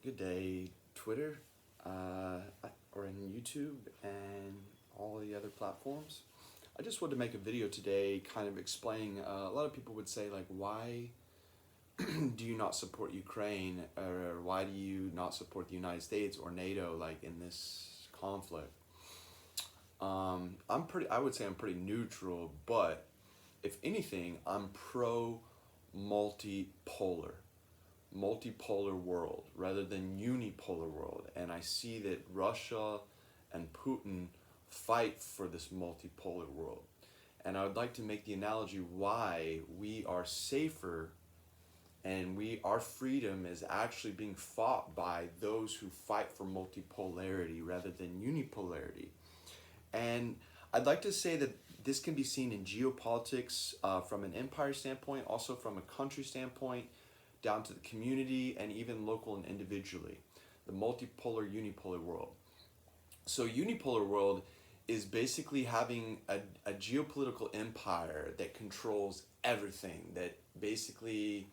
Good day, Twitter, or in YouTube and all the other platforms. I just wanted to make a video today kind of explaining, a lot of people would say like, why do you not support Ukraine, or why do you not support the United States or NATO like in this conflict? I would say I'm pretty neutral, but if anything, I'm pro multipolar world rather than unipolar world. And I see that Russia and Putin fight for this multipolar world. And I would like to make the analogy why we are safer and our freedom is actually being fought by those who fight for multipolarity rather than unipolarity. And I'd like to say that this can be seen in geopolitics from an empire standpoint, also from a country standpoint, down to the community and even local and individually. The multipolar, unipolar world. So unipolar world is basically having a geopolitical empire that controls everything, that basically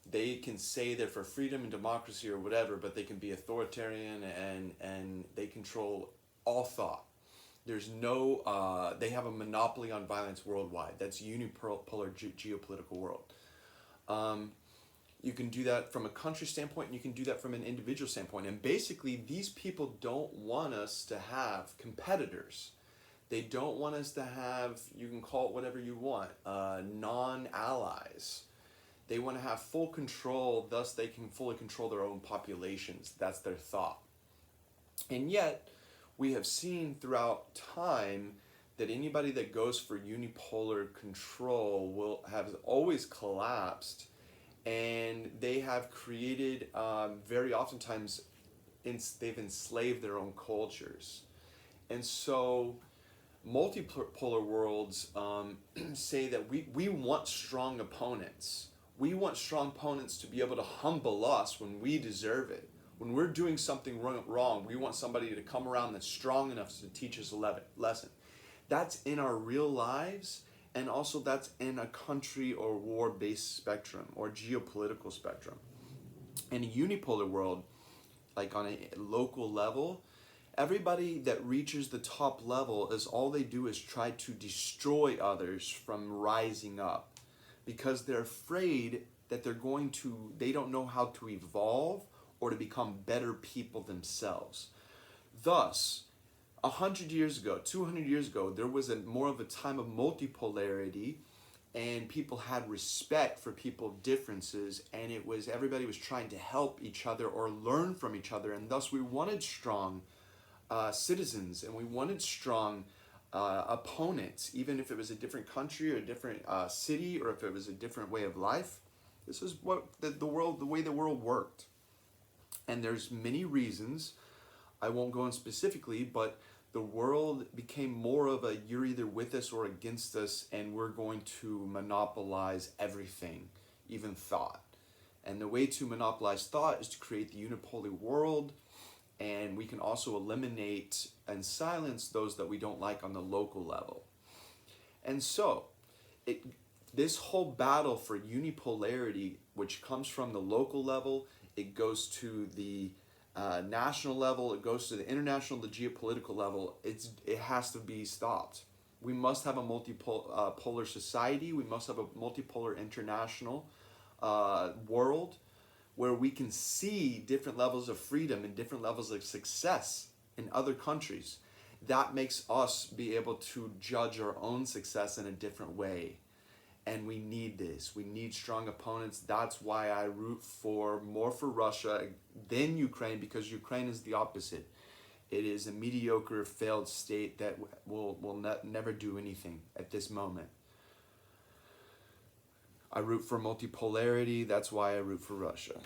they can say they're for freedom and democracy or whatever, but they can be authoritarian and they control all thought. There's no, they have a monopoly on violence worldwide. That's unipolar geopolitical world. You can do that from a country standpoint, and you can do that from an individual standpoint. And basically, these people don't want us to have competitors. They don't want us to have, you can call it whatever you want, non-allies. They want to have full control, thus they can fully control their own populations. That's their thought. And yet, we have seen throughout time that anybody that goes for unipolar control have always collapsed, and they have created very oftentimes they've enslaved their own cultures. And so multipolar worlds say that we want strong opponents. We want strong opponents to be able to humble us when we deserve it. When we're doing something wrong, we want somebody to come around that's strong enough to teach us a lesson. That's in our real lives, and also that's in a country or war-based spectrum or geopolitical spectrum. In a unipolar world, like on a local level, everybody that reaches the top level is all they do is try to destroy others from rising up, because they're afraid that they don't know how to evolve or to become better people themselves. Thus, 100 years ago, 200 years ago, there was more of a time of multipolarity, and people had respect for people's differences, and everybody was trying to help each other or learn from each other, and thus we wanted strong citizens, and we wanted strong opponents, even if it was a different country or a different city, or if it was a different way of life. This is what the way the world worked. And there's many reasons. I won't go in specifically, but the world became more of a you're either with us or against us, and we're going to monopolize everything, even thought. And the way to monopolize thought is to create the unipolar world, and we can also eliminate and silence those that we don't like on the local level. And so, this whole battle for unipolarity, which comes from the local level, it goes to the national level, it goes to the international, the geopolitical level. It has to be stopped. We must have a multipolar society. We must have a multipolar international world where we can see different levels of freedom and different levels of success in other countries. That makes us be able to judge our own success in a different way. And we need this. We need strong opponents. That's why I root more for Russia than Ukraine, because Ukraine is the opposite. It is a mediocre, failed state that will never do anything at this moment. I root for multipolarity. That's why I root for Russia.